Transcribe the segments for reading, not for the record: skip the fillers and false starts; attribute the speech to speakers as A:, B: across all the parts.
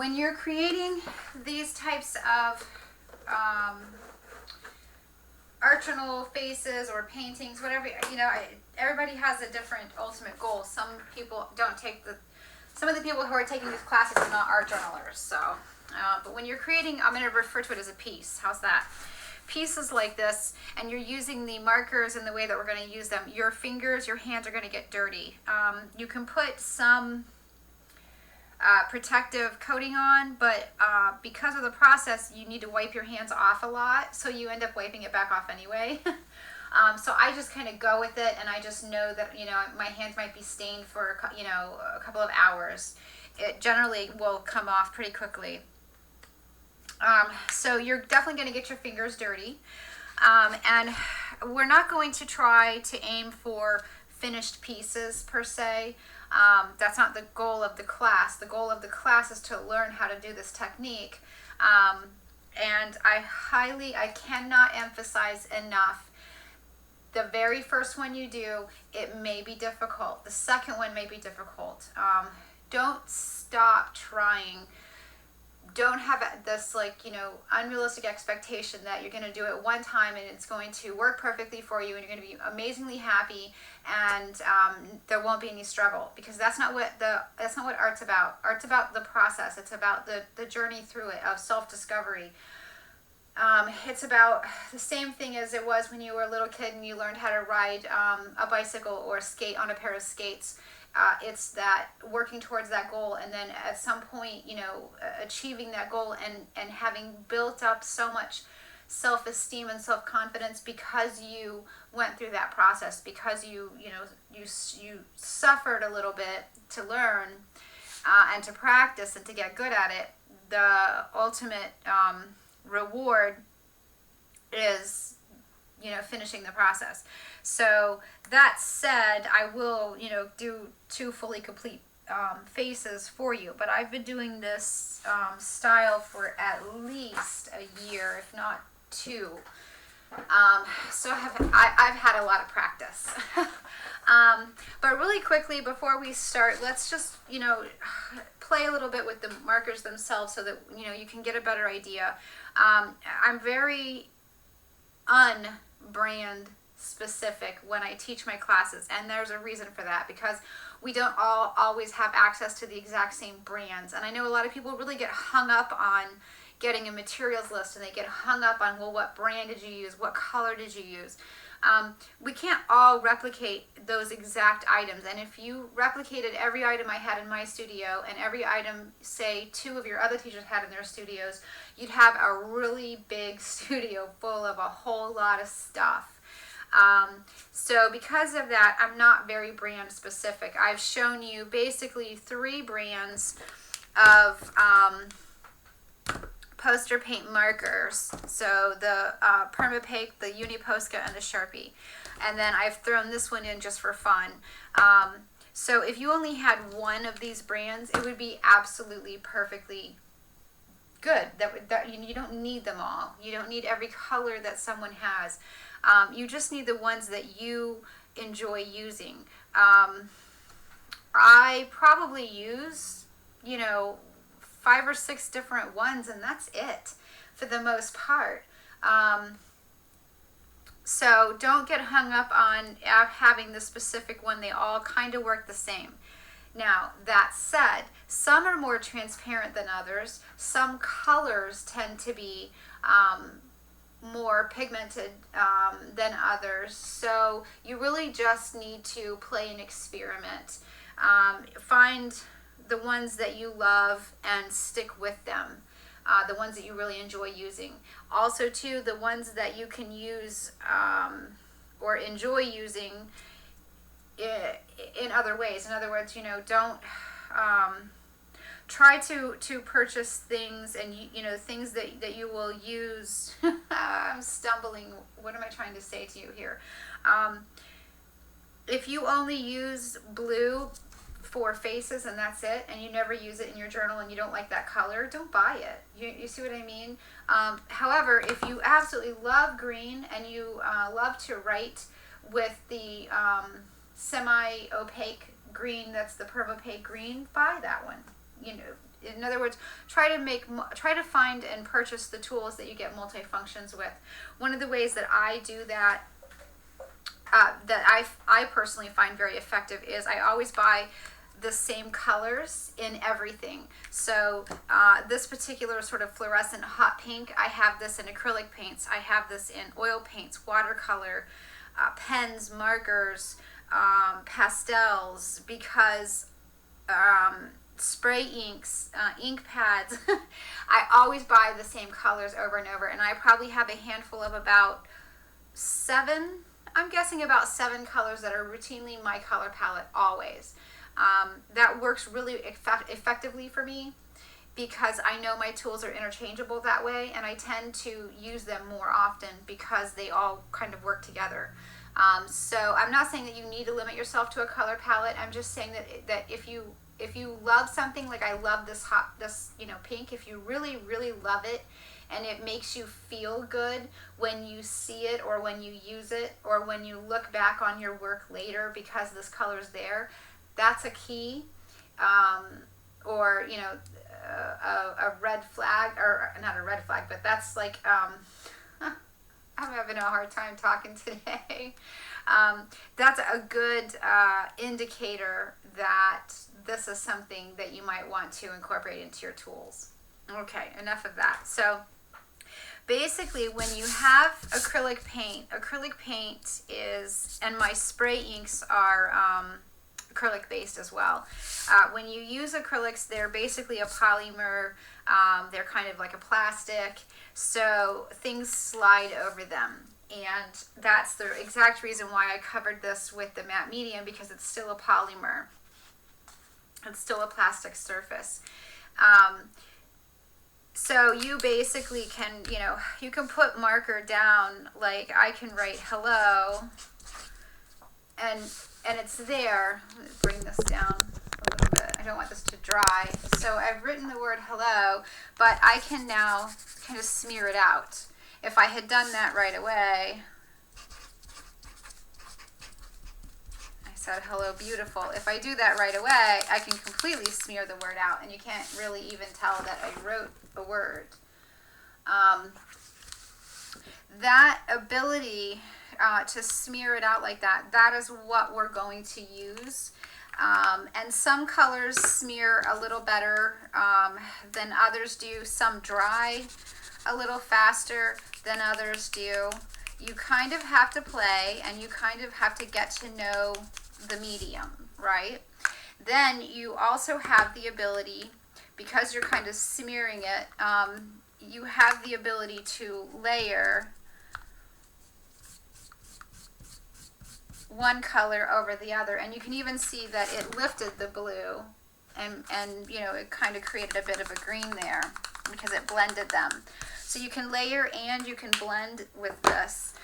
A: when you're creating these types of archinal faces or paintings, whatever, you know, everybody has a different ultimate goal. Some people don't take some of the people who are taking these classes are not art journalers. So, but when you're creating, I'm going to refer to it as a piece. How's that? Pieces like this, and you're using the markers in the way that we're going to use them, your fingers, your hands are going to get dirty. You can put some protective coating on, but because of the process, you need to wipe your hands off a lot, so you end up wiping it back off anyway. So I just kind of go with it, and I just know that, you know, my hands might be stained for, you know, a couple of hours. It generally will come off pretty quickly. So you're definitely going to get your fingers dirty. And we're not going to try to aim for finished pieces per se. That's not the goal of the class. The goal of the class is to learn how to do this technique. And I cannot emphasize enough, the very first one you do, it may be difficult. The second one may be difficult. Don't stop trying. Don't have this, like, you know, unrealistic expectation that you're going to do it one time and it's going to work perfectly for you and you're going to be amazingly happy and there won't be any struggle, because that's not what art's about. Art's about the process. It's about the journey through it of self-discovery. It's about the same thing as it was when you were a little kid and you learned how to ride a bicycle or skate on a pair of skates. It's that working towards that goal, and then at some point, you know, achieving that goal and having built up so much self-esteem and self-confidence because you went through that process, because you suffered a little bit to learn and to practice and to get good at it. The ultimate reward is, you know, finishing the process. So that said, I will, you know, do 2 fully complete faces for you, but I've been doing this style for at least a year, if not 2. So I've had a lot of practice. But really quickly before we start, let's just, you know, play a little bit with the markers themselves so that, you know, you can get a better idea. I'm very unbrand specific when I teach my classes, and there's a reason for that, because we don't all always have access to the exact same brands. And I know a lot of people really get hung up on getting a materials list, and they get hung up on, well, what brand did you use, what color did you use? We can't all replicate those exact items, and if you replicated every item I had in my studio and every item, say, 2 of your other teachers had in their studios, you'd have a really big studio full of a whole lot of stuff. So because of that, I'm not very brand specific. I've shown you basically 3 brands of poster paint markers. So the PermaPake, the Uniposca, and the Sharpie. And then I've thrown this one in just for fun. So if you only had one of these brands, it would be absolutely perfectly good. You don't need them all. You don't need every color that someone has. You just need the ones that you enjoy using. I probably use, you know, 5 or 6 different ones, and that's it for the most part. So don't get hung up on having the specific one. They all kind of work the same. Now, that said, some are more transparent than others. Some colors tend to be more pigmented than others. So you really just need to play and experiment. Find the ones that you love and stick with them. The ones that you really enjoy using. Also, too, the ones that you can use or enjoy using in other ways. In other words, you know, don't try to purchase things and you know, things that you will use. I'm stumbling. What am I trying to say to you here? If you only use blue for faces and that's it, and you never use it in your journal and you don't like that color, don't buy it. You see what I mean? However, if you absolutely love green and you love to write with the semi-opaque green, that's the PermaPake green, buy that one. You know, In other words, try to find and purchase the tools that you get multifunctions with. One of the ways that I do that, that I personally find very effective, is I always buy the same colors in everything. So this particular sort of fluorescent hot pink, I have this in acrylic paints, I have this in oil paints, watercolor, pens, markers, pastels, because spray inks, ink pads, I always buy the same colors over and over, and I probably have a handful of about 7, I'm guessing about 7 colors that are routinely my color palette always. That works really effectively for me because I know my tools are interchangeable that way, and I tend to use them more often because they all kind of work together. So I'm not saying that you need to limit yourself to a color palette. I'm just saying that if you love something, like I love this pink, if you really, really love it and it makes you feel good when you see it or when you use it or when you look back on your work later because this color is there, that's a key. Or a red flag, or not a red flag, but that's like I'm having a hard time talking today. That's a good indicator that this is something that you might want to incorporate into your tools. Okay, enough of that. So basically, when you have acrylic paint is, and my spray inks are acrylic based as well. When you use acrylics, they're basically a polymer. They're kind of like a plastic, so things slide over them. And that's the exact reason why I covered this with the matte medium, because it's still a polymer. It's still a plastic surface. So you basically can, you can put marker down, like I can write hello, and it's there. Let me bring this down a little bit. I don't want this to dry. So I've written the word hello, but I can now kind of smear it out. If I had done that right away, I said hello beautiful. If I do that right away, I can completely smear the word out, and you can't really even tell that I wrote a word. That ability to smear it out like that, that is what we're going to use. And some colors smear a little better than others do. Some dry a little faster than others do. You kind of have to play, and you kind of have to get to know the medium, right? Then you also have the ability, because you're kind of smearing it, you have the ability to layer one color over the other, and you can even see that it lifted the blue, and it kind of created a bit of a green there because it blended them. So you can layer and you can blend with this.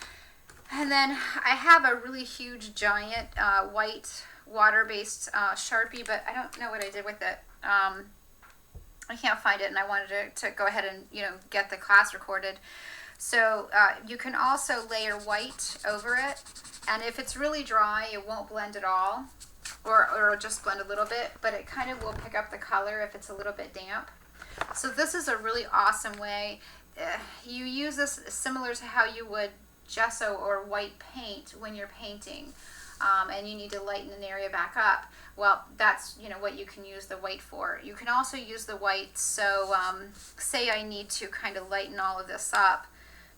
A: And then I have a really huge giant white water-based Sharpie, but I don't know what I did with it. I can't find it, and I wanted to go ahead and get the class recorded. So you can also layer white over it, and if it's really dry, it won't blend at all, or it'll just blend a little bit, but it kind of will pick up the color if it's a little bit damp. So this is a really awesome way. You use this similar to how you would gesso or white paint when you're painting, and you need to lighten an area back up. Well, that's what you can use the white for. You can also use the white, so say I need to kind of lighten all of this up,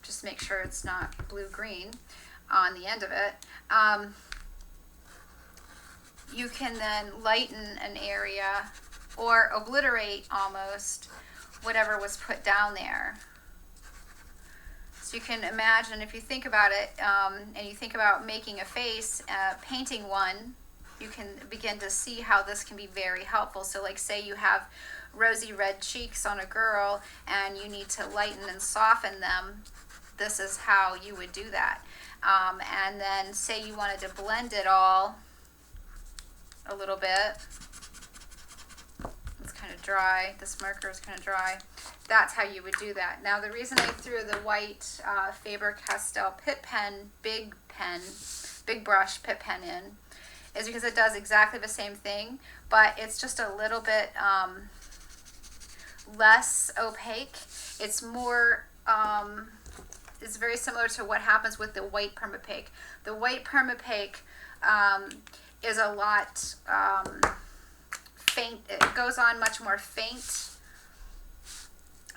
A: just make sure it's not blue-green on the end of it. You can then lighten an area or obliterate almost whatever was put down there. So you can imagine, if you think about it, and you think about making a face, painting one, you can begin to see how this can be very helpful. So like say you have rosy red cheeks on a girl and you need to lighten and soften them, this is how you would do that. And then say you wanted to blend it all a little bit. It's kind of dry. This marker is kind of dry. That's how you would do that. Now the reason I threw the white Faber-Castell Pitt pen, big brush Pitt pen in, is because it does exactly the same thing, but it's just a little bit less opaque. It's more, it's very similar to what happens with the white permapaque. The white permapaque is a lot faint. It goes on much more faint.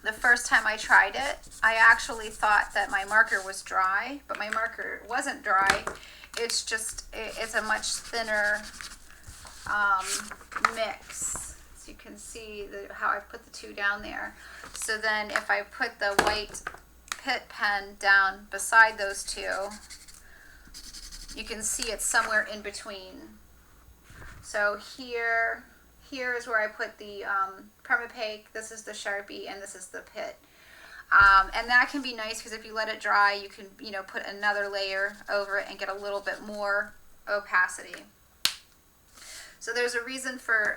A: The first time I tried it, I actually thought that my marker was dry, but my marker wasn't dry. It's just, it's a much thinner mix. So you can see how I put the two down there. So then if I put the white Pt pen down beside those two, you can see it's somewhere in between. So here is where I put the permapaque, this is the Sharpie, and this is the Pt. And that can be nice because if you let it dry, you can, you know, put another layer over it and get a little bit more opacity. So there's a reason for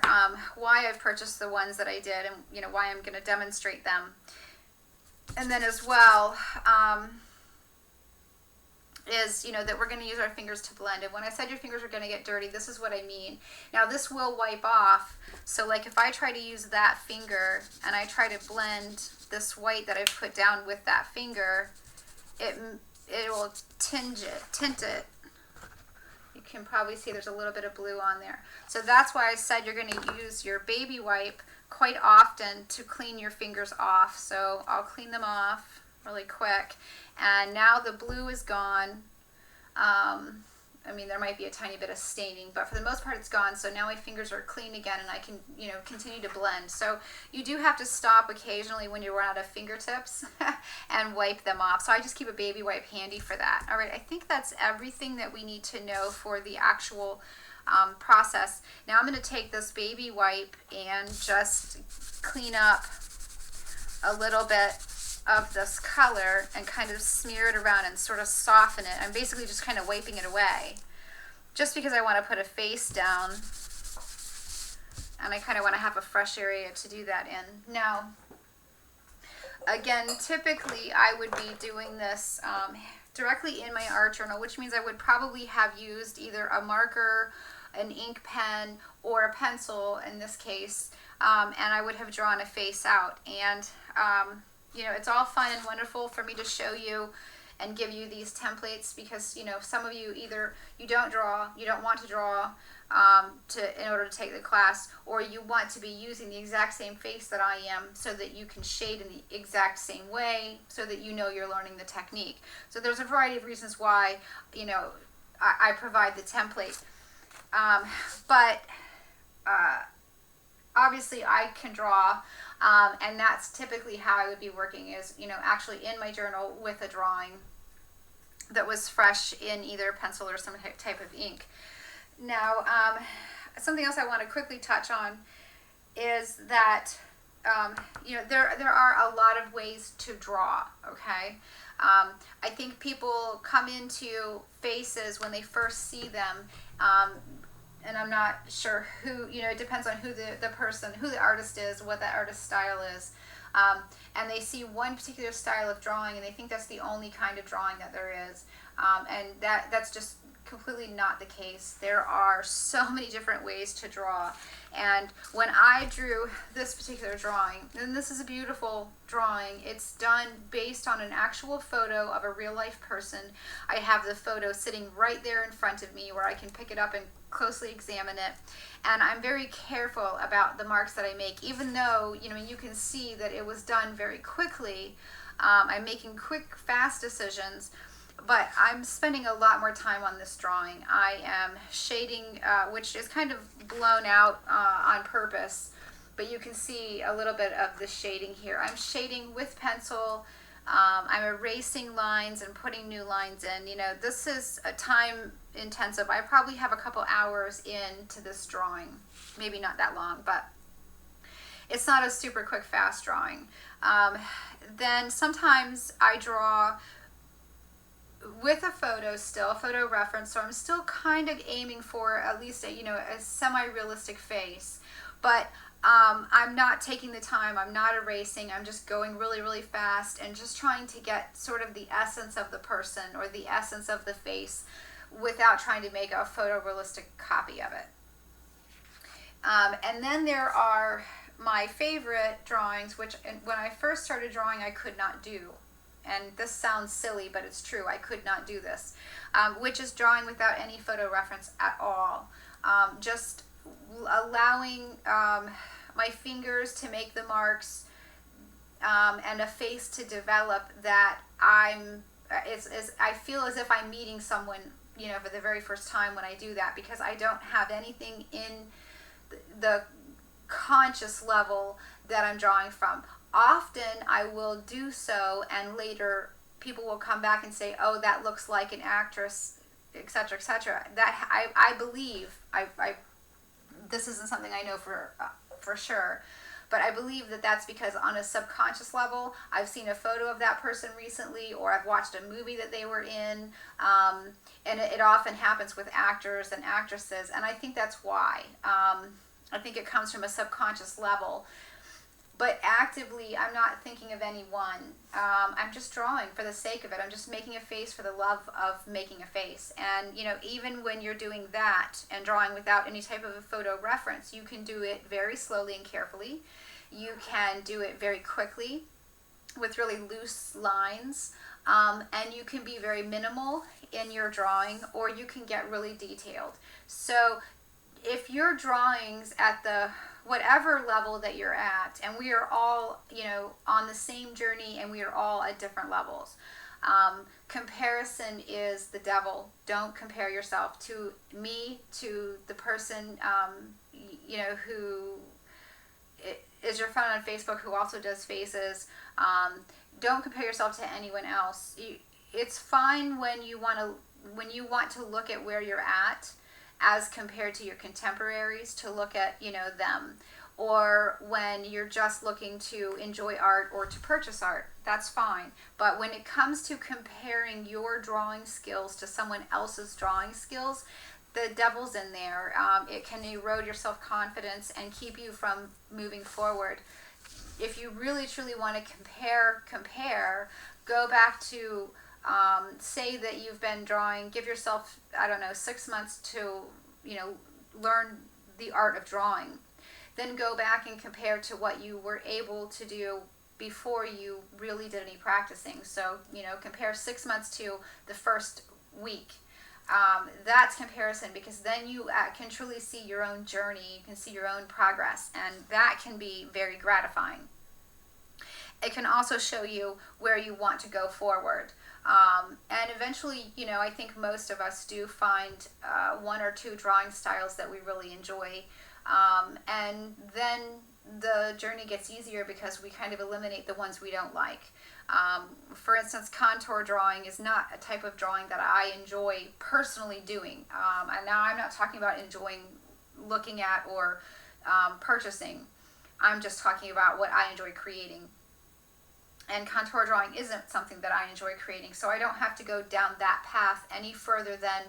A: why I've purchased the ones that I did, and you know why I'm going to demonstrate them. And then as well is, you know, that we're going to use our fingers to blend. And when I said your fingers are going to get dirty, this is what I mean. Now this will wipe off. So like if I try to use that finger and I try to blend this white that I've put down with that finger, it will tint it. You can probably see there's a little bit of blue on there. So that's why I said you're going to use your baby wipe quite often to clean your fingers off. So I'll clean them off really quick. And now the blue is gone. I mean, there might be a tiny bit of staining, but for the most part it's gone. So now my fingers are clean again and I can, you know, continue to blend. So you do have to stop occasionally when you run out of fingertips and wipe them off. So I just keep a baby wipe handy for that. All right, I think that's everything that we need to know for the actual process. Now I'm going to take this baby wipe and just clean up a little bit of this color and kind of smear it around and sort of soften it. I'm basically just kind of wiping it away just because I want to put a face down and I kind of want to have a fresh area to do that in. Now, again, typically I would be doing this directly in my art journal, which means I would probably have used either a marker, an ink pen, or a pencil in this case, and I would have drawn a face out. And you know, it's all fun and wonderful for me to show you and give you these templates because, you know, some of you either you don't draw, you don't want to draw in order to take the class, or you want to be using the exact same face that I am so that you can shade in the exact same way so that you know you're learning the technique. So there's a variety of reasons why, you know, I provide the template. But obviously I can draw, and that's typically how I would be working is, you know, actually in my journal with a drawing that was fresh in either pencil or some type of ink. Now, something else I want to quickly touch on is that, you know, there are a lot of ways to draw, okay? I think people come into faces when they first see them, and I'm not sure who, you know, it depends on who the person, who the artist is, what that artist's style is. And they see one particular style of drawing and they think that's the only kind of drawing that there is. And that's just completely not the case. There are so many different ways to draw. And when I drew this particular drawing, and this is a beautiful drawing, it's done based on an actual photo of a real life person. I have the photo sitting right there in front of me where I can pick it up and closely examine it. And I'm very careful about the marks that I make, even though, you know, you can see that it was done very quickly. I'm making quick, fast decisions. But I'm spending a lot more time on this drawing. I am shading, which is kind of blown out on purpose, but you can see a little bit of the shading here. I'm shading with pencil. I'm erasing lines and putting new lines in. You know, this is a time intensive. I probably have a couple hours into this drawing. Maybe not that long, but it's not a super quick, fast drawing. Then sometimes I draw with a photo still, a photo reference, so I'm still kind of aiming for at least a, you know, a semi-realistic face, but I'm not taking the time, I'm not erasing, I'm just going really, really fast and just trying to get sort of the essence of the person or the essence of the face without trying to make a photorealistic copy of it. And then there are my favorite drawings, which when I first started drawing I could not do, and this sounds silly but it's true, I could not do this, which is drawing without any photo reference at all. Just allowing my fingers to make the marks, and a face to develop that I feel as if I'm meeting someone, you know, for the very first time when I do that, because I don't have anything in the conscious level that I'm drawing from. Often I will do so, and later people will come back and say, oh, that looks like an actress, etc., etc. That I believe, this isn't something I know for sure, but I believe that that's because on a subconscious level, I've seen a photo of that person recently, or I've watched a movie that they were in, and it often happens with actors and actresses, and I think that's why. I think it comes from a subconscious level. But actively, I'm not thinking of anyone. I'm just drawing for the sake of it. I'm just making a face for the love of making a face. And, you know, even when you're doing that and drawing without any type of a photo reference, you can do it very slowly and carefully. You can do it very quickly with really loose lines. And you can be very minimal in your drawing, or you can get really detailed. So if your drawings at the whatever level that you're at, and we are all, you know, on the same journey, and we are all at different levels. Comparison is the devil. Don't compare yourself to me, to the person, you know, who is your friend on Facebook who also does faces. Don't compare yourself to anyone else. It's fine when you want to look at where you're at, as compared to your contemporaries, to look at, you know, them, or when you're just looking to enjoy art or to purchase art, that's fine. But when it comes to comparing your drawing skills to someone else's drawing skills, the devil's in there. It can erode your self-confidence and keep you from moving forward. If you really truly want to compare, go back to say that you've been drawing, give yourself, I don't know, 6 months to, you know, learn the art of drawing. Then go back and compare to what you were able to do before you really did any practicing. So, you know, compare 6 months to the first week. That's comparison, because then you can truly see your own journey, you can see your own progress, and that can be very gratifying. It can also show you where you want to go forward. And eventually, you know, I think most of us do find 1 or 2 drawing styles that we really enjoy. And then the journey gets easier because we kind of eliminate the ones we don't like. For instance, contour drawing is not a type of drawing that I enjoy personally doing. And now I'm not talking about enjoying looking at or purchasing. I'm just talking about what I enjoy creating. And contour drawing isn't something that I enjoy creating, so I don't have to go down that path any further than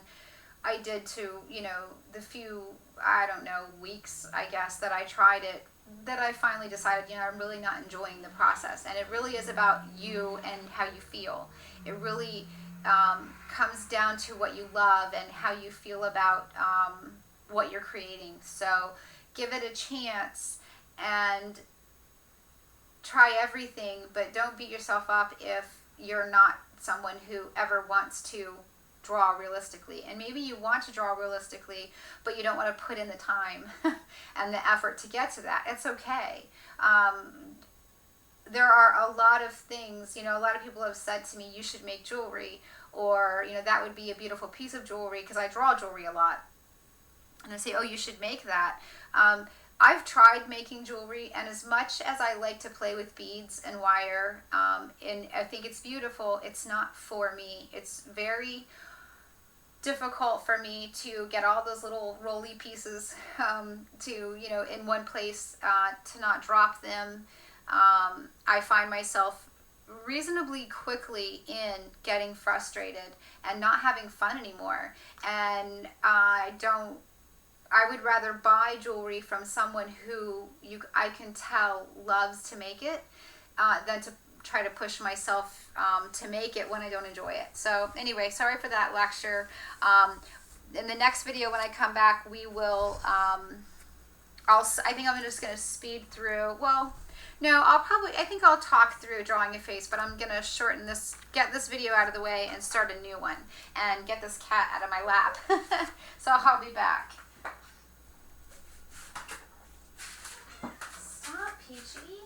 A: I did to, you know, the few, I don't know, weeks, I guess, that I tried it, that I finally decided, you know, I'm really not enjoying the process. And it really is about you and how you feel. It really comes down to what you love and how you feel about what you're creating. So give it a chance and try everything, but don't beat yourself up if you're not someone who ever wants to draw realistically. And maybe you want to draw realistically, but you don't want to put in the time and the effort to get to that. It's okay. There are a lot of things, you know, a lot of people have said to me, you should make jewelry, or, you know, that would be a beautiful piece of jewelry, because I draw jewelry a lot. And I say, oh, you should make that. I've tried making jewelry, and as much as I like to play with beads and wire, and I think it's beautiful, it's not for me. It's very difficult for me to get all those little rolly pieces to, you know, in one place, to not drop them. I find myself reasonably quickly in getting frustrated and not having fun anymore. And I would rather buy jewelry from someone who I can tell loves to make it, than to try to push myself to make it when I don't enjoy it. So anyway, sorry for that lecture. In the next video when I come back, we will I think I'm just gonna speed through. Well, no, I think I'll talk through drawing a face, but I'm gonna shorten this, get this video out of the way and start a new one and get this cat out of my lap. So I'll be back. Stop, Peachy.